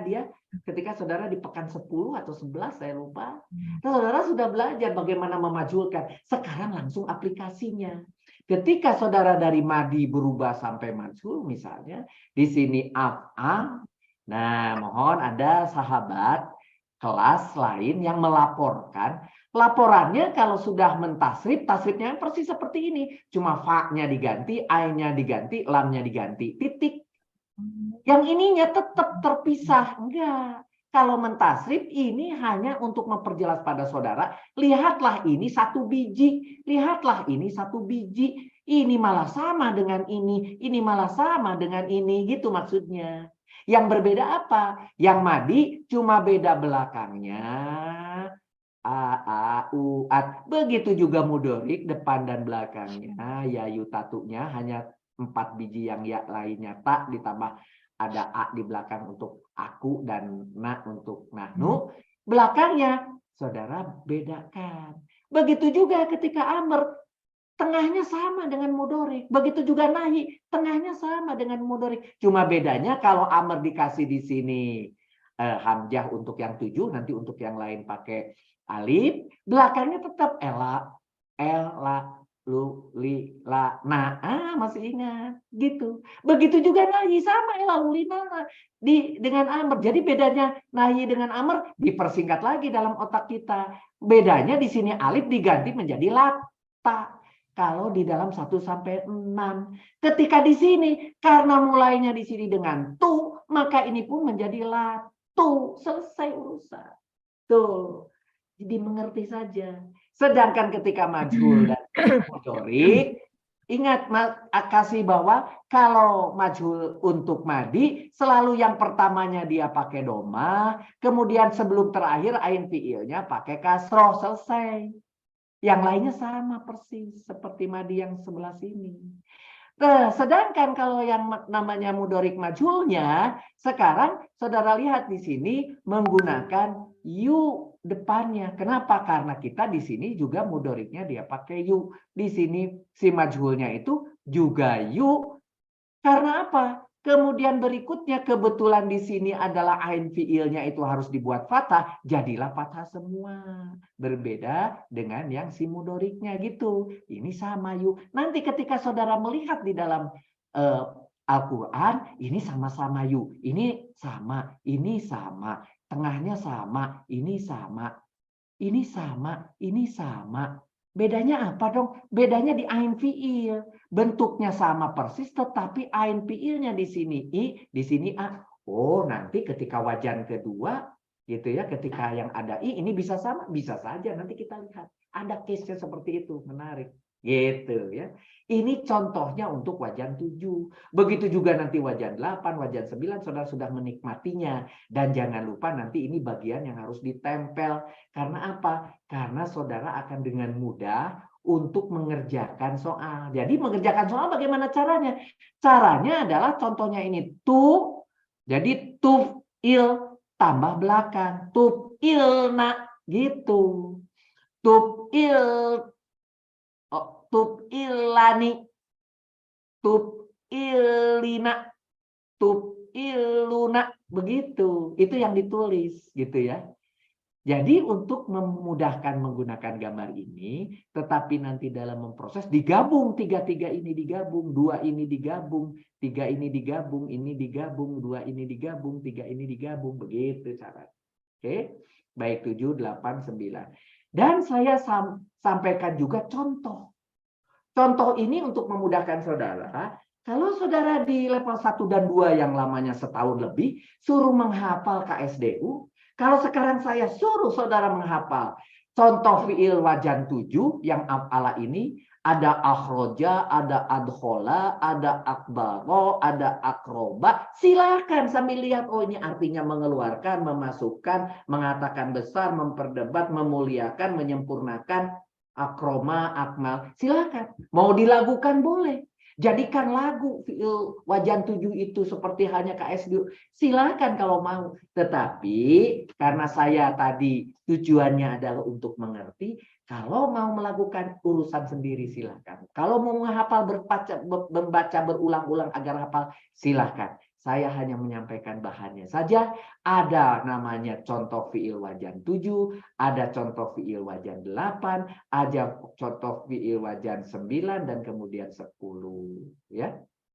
saudara di pekan 10 atau 11 saya lupa. Saudara sudah belajar bagaimana memajulkan. Sekarang langsung aplikasinya. Ketika saudara dari madi berubah sampai majhul misalnya, di sini af'al. Nah, mohon ada sahabat kelas lain yang melaporkan. Laporannya kalau sudah mentasrif, tasrifnya persis seperti ini. Cuma fa-nya diganti, ainnya diganti, lamnya diganti, titik. Yang ininya tetap terpisah. Enggak. Kalau mentasrif ini hanya untuk memperjelas pada saudara. Lihatlah ini 1 biji. Lihatlah ini 1 biji. Ini malah sama dengan ini. Ini malah sama dengan ini. Gitu maksudnya. Yang berbeda apa? Yang madi cuma beda belakangnya. A, U, At. Begitu juga mudhorik depan dan belakangnya. Ya, yu, tatunya hanya 4 biji yang ya lainnya tak, ditambah ada a di belakang untuk aku dan na untuk nahnu. Belakangnya saudara bedakan. Begitu juga ketika amr, tengahnya sama dengan mudhorik. Begitu juga nahi, tengahnya sama dengan mudhorik. Cuma bedanya kalau amr dikasih di sini hamzah untuk yang 7, nanti untuk yang lain pakai alif, belakangnya tetap ela, lu, li, la, na. Masih ingat gitu. Begitu juga nahi sama ela, lu, li, na, dengan amr. Jadi bedanya nahi dengan amr dipersingkat lagi dalam otak kita. Bedanya di sini alif diganti menjadi lata. Kalau di dalam 1 sampai 6. Ketika di sini karena mulainya di sini dengan tu, maka ini pun menjadi latu. Selesai urusan. Tuh. dimengerti saja. Sedangkan ketika majhul dan mudorik, ingat kasih bahwa kalau majhul untuk madi, selalu yang pertamanya dia pakai doma, kemudian sebelum terakhir ain fiilnya pakai kasroh, selesai. Yang lainnya sama persis, seperti madi yang sebelah sini. Nah, sedangkan kalau yang namanya mudorik majhulnya, sekarang saudara lihat di sini menggunakan yu depannya. Kenapa? Karena kita di sini juga mudoriknya dia pakai yu. Di sini si majhulnya itu juga yu. Karena apa? Kemudian berikutnya kebetulan di sini adalah ain fiilnya itu harus dibuat fathah, jadilah fathah semua. Berbeda dengan yang si mudoriknya gitu. Ini sama yuk. Nanti ketika saudara melihat di dalam Al-Quran, ini sama-sama yuk. Ini sama, ini sama. Tengahnya sama, ini sama. Ini sama, ini sama. Bedanya apa dong? Bedanya di ain fiil. Bentuknya sama persis, tetapi ain fiilnya di sini i, di sini a. Oh, nanti ketika wajan kedua, gitu ya, ketika yang ada i, ini bisa sama, bisa saja. Nanti kita lihat. Ada case-nya seperti itu, menarik. Gitu ya. Ini contohnya untuk wajan 7. Begitu juga nanti wajan 8, wajan 9, saudara sudah menikmatinya. Dan jangan lupa nanti ini bagian yang harus ditempel. Karena apa? Karena saudara akan dengan mudah untuk mengerjakan soal. Jadi mengerjakan soal bagaimana caranya? Caranya adalah contohnya ini. Tu, jadi tuf il tambah belakang. Tuf ilna gitu. Tuf il tub ilani, tub ilina, tub iluna, begitu. Itu yang ditulis gitu ya. Jadi untuk memudahkan menggunakan gambar ini, tetapi nanti dalam memproses digabung, tiga ini digabung, 2 ini digabung, 3 ini digabung, ini digabung, 2 ini digabung, 3 ini digabung, begitu caranya. Oke, baik 7, 8, 9. Dan saya sampaikan juga contoh. Contoh ini untuk memudahkan saudara, kalau saudara di level 1 dan 2 yang lamanya setahun lebih, suruh menghafal KSDU. Kalau sekarang saya suruh saudara menghafal contoh fiil wajan 7 yang af'ala ini, ada akhroja, ada adhola, ada akbaro, ada akroba. Silakan sambil lihat, oh ini artinya mengeluarkan, memasukkan, mengatakan besar, memperdebat, memuliakan, menyempurnakan, akroma, akmal, silakan. Mau dilagukan boleh. Jadikan lagu fiil wajan 7 itu seperti hanya KSD. Silakan kalau mau. Tetapi karena saya tadi tujuannya adalah untuk mengerti, kalau mau melakukan urusan sendiri silakan. Kalau mau menghafal membaca berulang-ulang agar hafal, silakan. Saya hanya menyampaikan bahannya saja. Ada namanya contoh fiil wajan 7, ada contoh fiil wajan 8, ada contoh fiil wajan 9, dan kemudian 10. Ya.